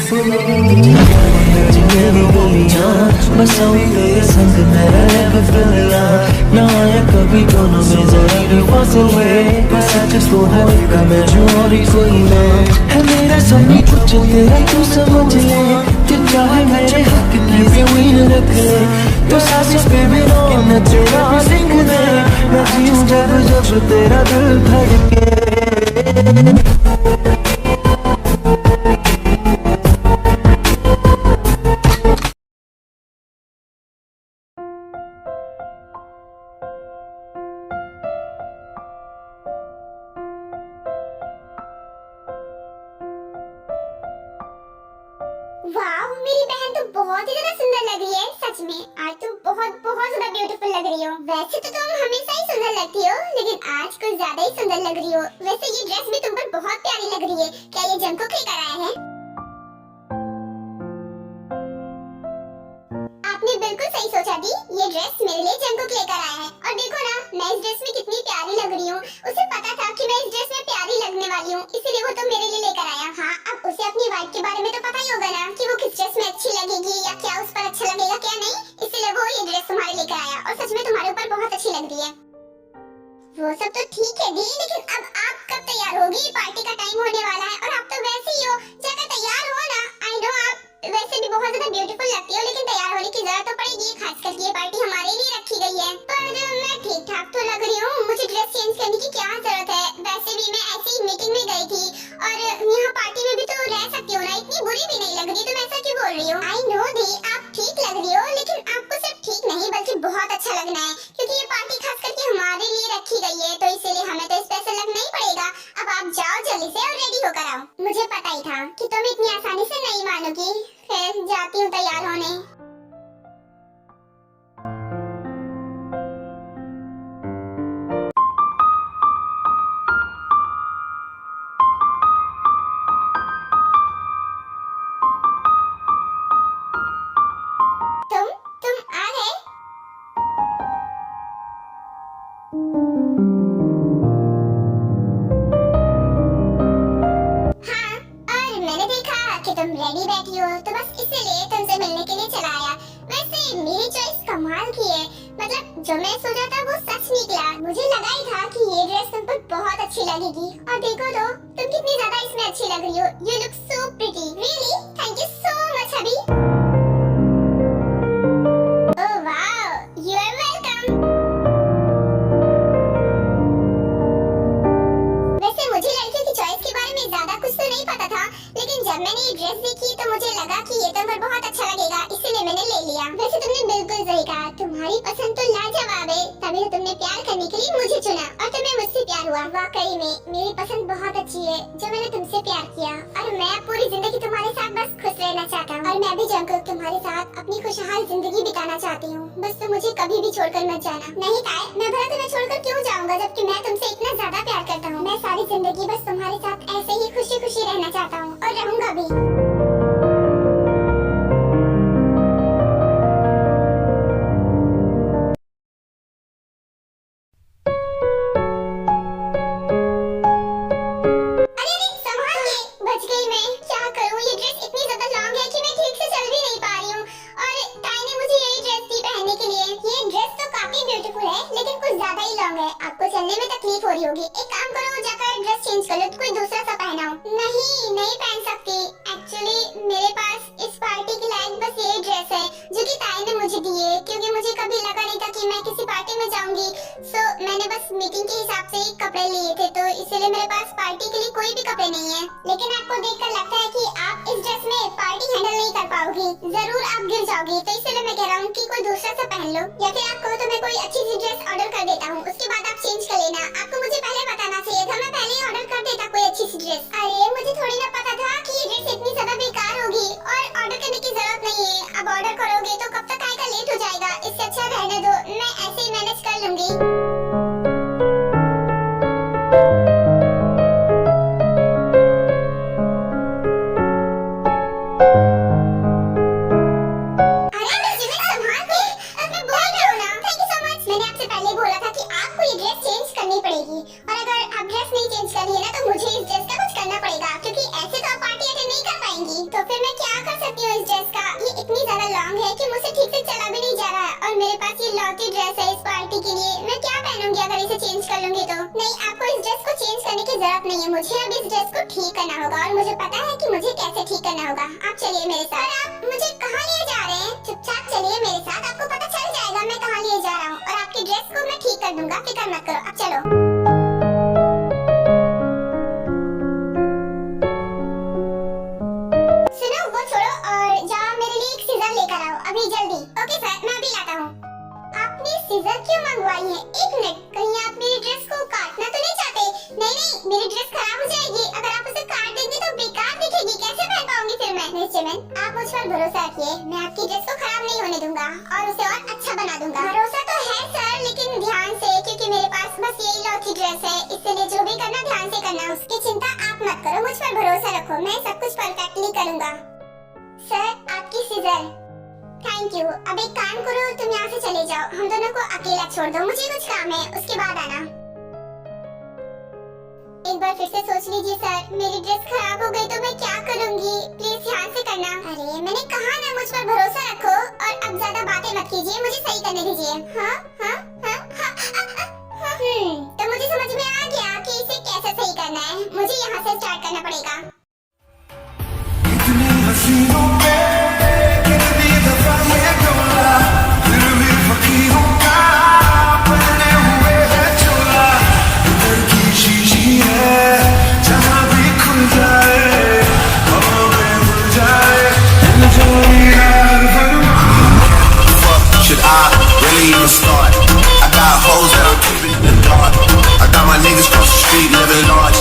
मेरी गलियां बसाऊं तेरे संग मैं रह फिरला ना आया कभी दोनों में जरा भी फासले बस सच तो होएगा मैं जो और ही कोई ना है मेरा सभी कुछ तेरा तू समझ ले तू चाहे मेरे हक की जमीन रख ले तो सांस पे भी रोना तेरा लिख दे मैं जीऊं जब जब तेरा दिल धड़के वाह मेरी बहन तो बहुत ही ज्यादा सुंदर लग रही है। सच में आज तुम बहुत बहुत ज्यादा ब्यूटीफुल लग रही हो। वैसे तो तुम हमेशा ही सुंदर लगती हो लेकिन आज कुछ ज्यादा ही सुंदर लग रही हो। वैसे ये ड्रेस भी तुम पर बहुत प्यारी लग रही है। क्या ये जंगकोक लेकर आया है? आपने बिल्कुल सही सोचा दी, ये ड्रेस मेरे लिए जंगकोक लेकर आया है। और देखो ना मैं इस ड्रेस में कितनी प्यारी लग रही हूँ। उसे पता था कि मैं इस ड्रेस में प्यारी लगने वाली हूँ, इसीलिए वो तो मेरे लिए लेकर आया। हाँ अब उसे अपनी वाइफ के बारे में तो पता ही होगा ना कि वो किस ड्रेस में अच्छी लगेगी या क्या उस पर अच्छा लगेगा क्या नहीं, इसीलिए वो ये ड्रेस तुम्हारे लेकर आया। और सच में तुम्हारे ऊपर बहुत अच्छी लग रही है। वो सब तो ठीक है दी, लेकिन अब आप कब तैयार होगी? पार्टी का टाइम होने वाला है और आप तो वैसे ही हो, जाकर तैयार हो ना। आई नो आप वैसे भी बहुत ज्यादा ब्यूटीफुल लगती हो लेकिन तैयार होने की जरूरत तो पड़ेगी, खासकर ये पार्टी हमारे लिए रखी गई है। पर मैं ठीक ठाक तो लग रही हूँ, मुझे ड्रेस चेंज करने की क्या जरूरत है? वैसे भी मैं ऐसी ही मीटिंग में गई थी और यहाँ पार्टी में भी तो रह सकती हो ना, इतनी बुरी भी नहीं लग रही। तुम ऐसा क्यों बोल रही हो? आई नो दी आप ठीक लग रही हो लेकिन आपको सिर्फ ठीक नहीं बल्कि बहुत अच्छा लगना है, क्योंकि ये पार्टी खास करके हमारे लिए रखी गई है तो इसीलिए हमें तो स्पेशल लगना ही पड़ेगा। अब आप जाओ जल्दी से और रेडी होकर आओ। मुझे पता ही था कि तुम इतनी आसानी से नहीं मानोगी। फिर जाती हूँ तैयार होने। तुम आ गए? हाँ और मैंने देखा कि तुम रेडी बैठी हो तो बस इसीलिए तुमसे मिलने के लिए चला आया। वैसे मेरी चॉइस कमाल की है, मतलब जो मैं सोचा था वो सच निकला। मुझे लगा ही था कि ये ड्रेस तुम पर बहुत अच्छी लगेगी और देखो तो तुम कितनी ज्यादा इसमें अच्छी लग रही हो। You look so pretty. Really thank you so much अभी। Oh wow you are welcome. वैसे मुझे लड़कियों की चॉइस के बारे में ज्यादा कुछ तो नहीं पता था, लेकिन जब मैंने ये ड्रेस देखी तो मुझे लगा कि ये तुम पर बहुत अच्छा लगेगा, इसीलिए मैंने ले लिया। वैसे तुमने बिल्कुल सही कहा, तुम्हारी पसंद तो लाजवाब है, तभी तो तुमने प्यार करने के लिए मुझे चुना और तुम्हें मुझसे प्यार हुआ। वाकई में मेरी पसंद बहुत अच्छी है जो मैंने तुमसे प्यार किया और मैं पूरी जिंदगी तुम्हारे साथ बस खुश रहना चाहता हूँ। और मैं भी जंगल तुम्हारे साथ अपनी खुशहाल जिंदगी बिताना चाहती हूँ। बस तुम मुझे कभी भी छोड़कर मत जाना। नहीं ताए, मैं भला तुम्हें छोड़कर क्यों जाऊँगा जबकि मैं तुमसे इतना ज्यादा प्यार करता हूँ। मैं सारी जिंदगी बस तुम्हारे साथ ऐसे ही खुशी खुशी रहना चाहता हूँ और रहूंगा भी। आपको चलने में तकलीफ हो रही होगी। एक काम करो जाकर ड्रेस चेंज कर लो, कोई दूसरा सा पहनाओ। नहीं पहन सकती। एक्चुअली मेरे पास इस पार्टी के लायक बस यही ड्रेस है जो कि ताई ने मुझे दी है, क्योंकि मुझे कभी लगा नहीं था कि मैं किसी पार्टी में जाऊंगी। सो मैंने बस मीटिंग के हिसाब से ही कपड़े लिए थे, तो इसीलिए मेरे पास पार्टी के लिए कोई भी कपड़े नहीं है। लेकिन आपको देखकर लगता है कि आप इस ड्रेस में पार्टी हैंडल नहीं कर पाओगी, जरूर आप गिर जाओगी। तो इसलिए मैं कह रहा हूँ कि कोई दूसरा सा पहन लो, या फिर आप कहो तो मैं कोई अच्छी सी ड्रेस ऑर्डर कर देता हूँ, उसके बाद आप चेंज कर लेना। आपको मुझे पहले बताना चाहिए था, मैं पहले ही ऑर्डर कर देता कोई अच्छी सी ड्रेस। अरे मुझे थोड़ी ना पता था कि ये ड्रेस इतनी ज्यादा बेकार होगी और ऑर्डर करने की जरूरत नहीं है। अब ऑर्डर करोगे तो कब तक आएगा, लेट हो जाएगा। इससे अच्छा रहने दो, मैं ऐसे ही मैनेज कर लूंगी। मैंने आपसे पहले बोला था कि आपको ये ड्रेस चेंज चेंज करने की जरूरत नहीं है, मुझे अब इस ड्रेस को ठीक करना होगा और मुझे पता है कि मुझे कैसे ठीक करना होगा। आप चलिए मेरे साथ। आप मुझे कहाँ ले जा रहे हैं? चुपचाप चलिए मेरे साथ, आपको पता चल जाएगा मैं कहाँ ले जा रहा हूँ और आपकी ड्रेस को मैं ठीक कर दूंगा, फिक्र मत करो। अब चलो। सुनो, वो छोड़ो और जाओ मेरे लिए एक सीजर लेकर आओ अभी जल्दी। ओके सर, मैं अभी लाता हूँ। आपने सीजर क्यों मंगवाई है? एक मिनट, कहीं आप मेरी ड्रेस को काटना तो नहीं चाहते? नहीं नहीं, मेरी ड्रेस खराब हो जाएगी। अगर आप उसे काट देंगे तो बेकार दिखेगी, कैसे पहन पाऊंगी फिर मैं? मिस चिमन, आप मुझ पर भरोसा रखिए, मैं आपकी ड्रेस को खराब नहीं होने दूंगा और उसे और अच्छा बना दूंगा। भरोसा तो है सर, लेकिन ध्यान से, क्योंकि मेरे पास बस यही लौकी ड्रेस है, इसलिए जो भी करना ध्यान से करना, उसकी चिंता आप मत करो, मुझ पर भरोसा रखो, मैं सब कुछ परफेक्टली करूंगा। सर, आपकी सीजर। Thank you. अब एक काम करो, तुम यहाँ से चले जाओ, हम दोनों को अकेला छोड़ दो, मुझे कुछ काम है, उसके बाद आना। एक बार फिर से सोच लीजिए सर, मेरी ड्रेस खराब हो गई तो मैं क्या करूँगी? प्लीज ध्यान से करना। अरे मैंने कहा ना, मुझ पर भरोसा रखो और अब ज्यादा बातें मत कीजिए, मुझे सही करने दीजिए। हाँ हाँ हाँ हाँ। तो मुझे समझ में आ गया कि इसे कैसे सही करना है, मुझे यहाँ से स्टार्ट करना पड़ेगा। इतनी हसीनों पे कितनी दफा ये डोला, फिर भी फकीरों का पहने हुए है चोला। दिल की शीशी है, जहाँ भी खुल जाए, हवा में घुल जाए, जो यार Should I really even start? I got hoes that I'm keeping in the dark. I got my niggas cross the street living large.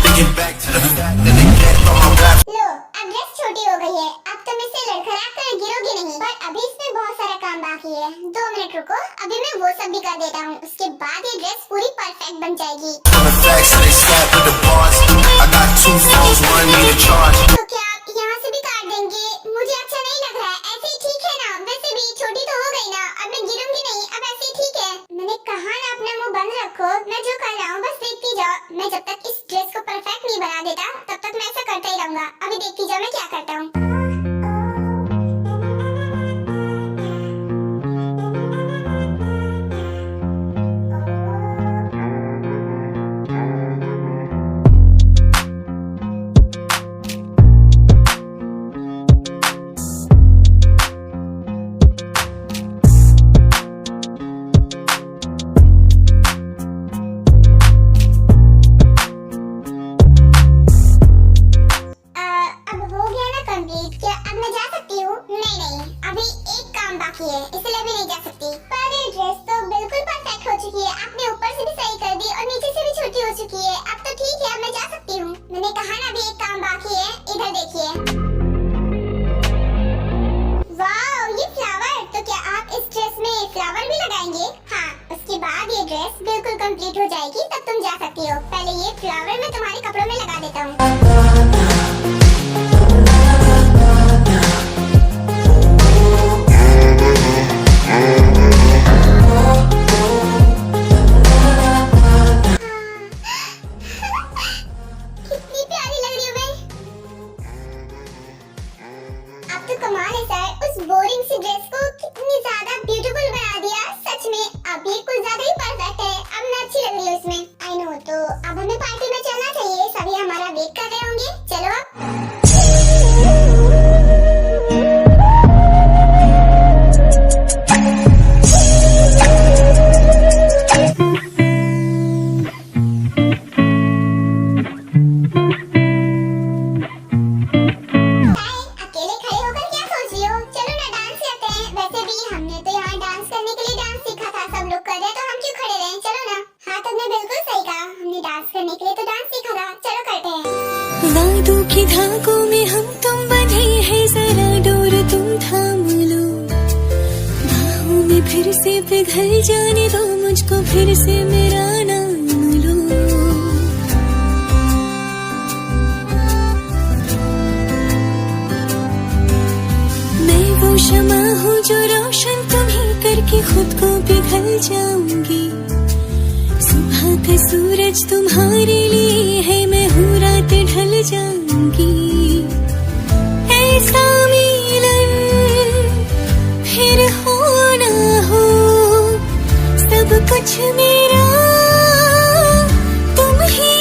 Thinking back to the fact that they can't throw my rap. लो, अब dress छोटी हो गई है, अब तुम इससे लड़खड़ा कर गिरोगी नहीं, पर अभी इसमें बहुत सारा काम बाकी है। 2 मिनट रुको, अभी मैं वो सब भी कर देता हूँ, उसके बाद ये ड्रेस पूरी परफेक्ट बन जाएगी। On the facts that they slap with the bars. I got 2 phones, one need a charge. तो क्या आप यहाँ से भी काट देंगे? मुझे अच्छा नहीं लग रहा है, ऐसे ही ठीक है ना? वैसे भी छोटी तो हो गई ना, अब मैं गिरूंगी नहीं, अब ऐसे ही ठीक है। मैंने कहा ना, अपना मुंह बंद रखो, मैं जो कर रहा हूँ बस देखती जाओ। मैं जब तक इस ड्रेस को परफेक्ट नहीं बना देता, तब तक मैं ऐसा करता ही रहूंगा। अभी देखती जाओ मैं क्या करता हूँ। इसलिए भी नहीं जा सकती, पर ये ड्रेस तो बिल्कुल परफेक्ट हो चुकी है। आपने ऊपर से भी सही कर दी और नीचे से भी छोटी हो चुकी है, अब तो ठीक है, अब मैं जा सकती हूँ। मैंने कहा ना, अभी एक काम बाकी है, इधर देखिए। वाह, ये फ्लावर, तो क्या आप इस ड्रेस में फ्लावर भी लगाएंगे? हाँ, उसके बाद ये ड्रेस बिल्कुल कंप्लीट हो जाएगी, तब तुम जा सकती हो। पहले ये फ्लावर मैं तुम्हारे कपड़ों में लगा देता हूँ। वादों की धागों में हम तुम बंधे हैं, जरा डोर तुम थाम लो, बाहों में फिर से पिघल जाने दो, मुझको फिर से मेरा नाम लो। मैं वो शमा हूँ जो रोशन तुम्हें करके खुद को पिघल जाऊंगी। सुबह का सूरज तुम्हारे लिए है, मैं हूँ रात ढल जाऊंगी। ऐसा मिलन फिर हो ना हो, सब कुछ मेरा तुम ही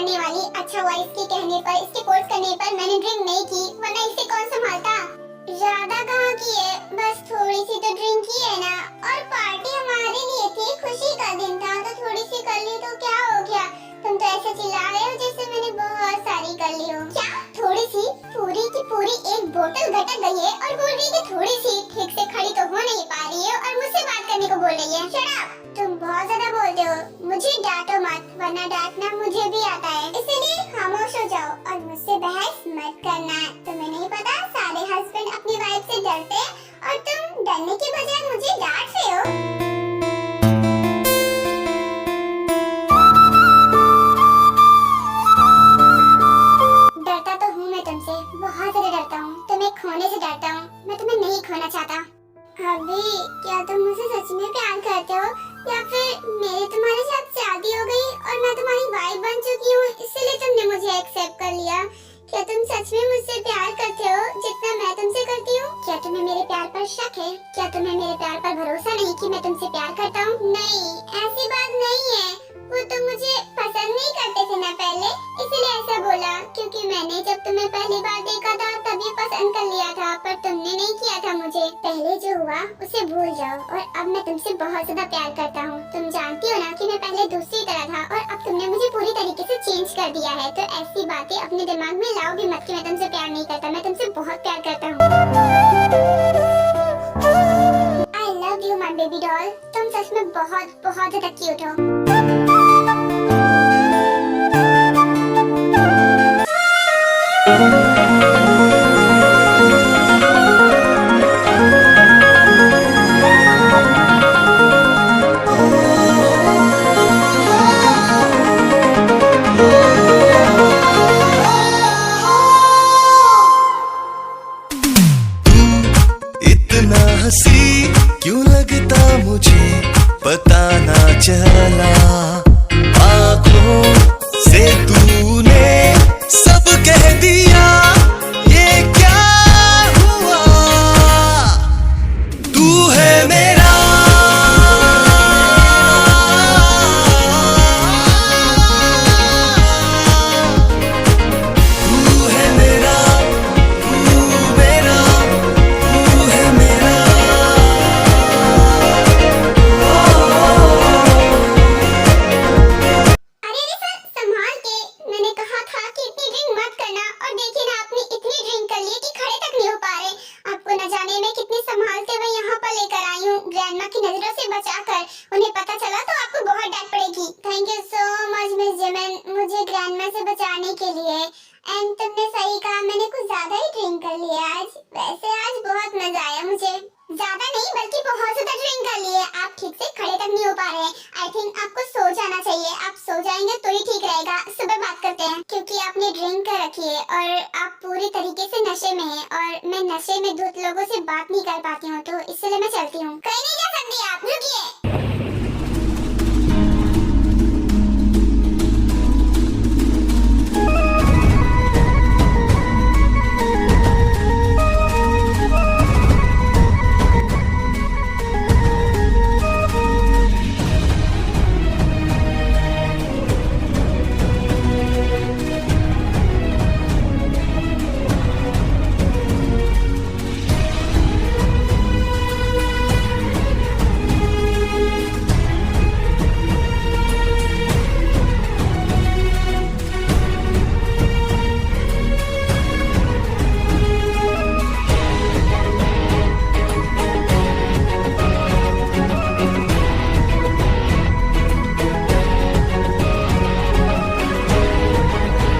करने वाली। अच्छा हुआ इसके कहने पर, इसके फोर्स करने पर मैंने ड्रिंक नहीं की, वरना इसे कौन संभालता। ज्यादा कहाँ की है, बस थोड़ी सी तो ड्रिंक की है ना। और पार्टी हमारे लिए थी, खुशी का दिन था, तो थोड़ी सी कर ली तो क्या हो गया। तुम तो ऐसे चिल्ला रहे हो जैसे मैंने बहुत सारी कर ली हो। क्या थोड़ी सी? पूरी की पूरी एक बोतल घटक गई है और बोल रही है कि थोड़ी सी। ठीक से खड़ी तो हो नहीं पा रही है और मुझसे बात करने को बोल रही है। शट अप, तुम बहुत ज्यादा बोलते हो। मुझे डांटो मत, वरना डांटना मुझे भी आता है, इसलिए खामोश हो जाओ और मुझसे बहस मत करना। तुम्हें नहीं पता सारे हस्बैंड अपनी वाइफ से डरते हैं और तुम डरने के बजाय मुझे डांट रहे हो। डरता तो हूँ मैं तुमसे, बहुत ज्यादा डरता हूँ। तुम्हें खोने से डरता हूँ, मैं तुम्हें नहीं खोना चाहता। अभी क्या तुम मुझे सच में प्यार करते हो या फिर मेरी तुम्हारे साथ शादी हो गई और मैं तुम्हारी वाइफ बन चुकी हूँ इसलिए तुमने मुझे एक्सेप्ट कर लिया? क्या तुम सच में मुझसे प्यार करते हो जितना मैं तुमसे करती हूँ? क्या तुम्हें मेरे प्यार पर शक है? क्या तुम्हें मेरे प्यार पर भरोसा नहीं कि मैं तुमसे प्यार करता हूँ? नहीं, ऐसी बात नहीं है। वो तो मुझे पसंद नहीं करते थे ना पहले, इसलिए ऐसा बोला। क्योंकि मैंने जब तुम्हें पहली बार देखा था तभी पसंद कर लिया था, पर तुमने नहीं किया था मुझे। पहले जो हुआ उसे भूल जाओ और अब मैं तुमसे बहुत ज्यादा प्यार करता हूँ। तुम जानती हो ना कि मैं पहले दूसरी तरह था और अब तुमने मुझे पूरी तरीके से चेंज कर दिया है। तो ऐसी बातें अपने दिमाग में लाओ भी मत कि मैं तुमसे प्यार नहीं करता। मैं तुमसे बहुत प्यार करता हूँ। I love you my baby doll. तुम सच में बहुत बहुत ज्यादा क्यूट हो। इतना हंसी क्यों लगता मुझे पता ना चला। आँखों से तूने सब कह दिया, ये क्या हुआ? तू है मेरा, तू है मेरा, तू मेरा, तू है मेरा। अरे सर संभाल के, मैंने कहा था कि इतनी ड्रिंक मत करना और देखिए ना आपने इतनी ड्रिंक कर ली कि खड़े तक नहीं हो पा रहे। आपको न जाने मैं कितने संभालते हुए यहाँ पर लेकर आई हूँ, ग्रैंडमा की नजरों से बचाकर। उन्हें पता चला तो आपको बहुत डांट पड़ेगी। Thank you so much miss जेमन, मुझे ग्रैंडमा से बचाने के लिए। एंड तुमने सही कहा, मैंने कुछ ज्यादा ही ड्रिंक कर लिया आज। वैसे आज बहुत मजा आया मुझे। ज्यादा नहीं बल्कि बहुत ज्यादा ड्रिंक कर लिए। आप ठीक से खड़े तक नहीं हो पा रहे हैं। आई थिंक आपको सो जाना चाहिए। आप सो जाएंगे तो ही ठीक रहेगा। सुबह बात करते हैं, क्योंकि आपने ड्रिंक कर रखी है और आप पूरी तरीके से नशे में हैं और मैं नशे में दूसरे लोगों से बात नहीं कर पाती हूँ, तो इसलिए मैं चलती हूँ। कहीं नहीं जा सकती आप, रुकिए।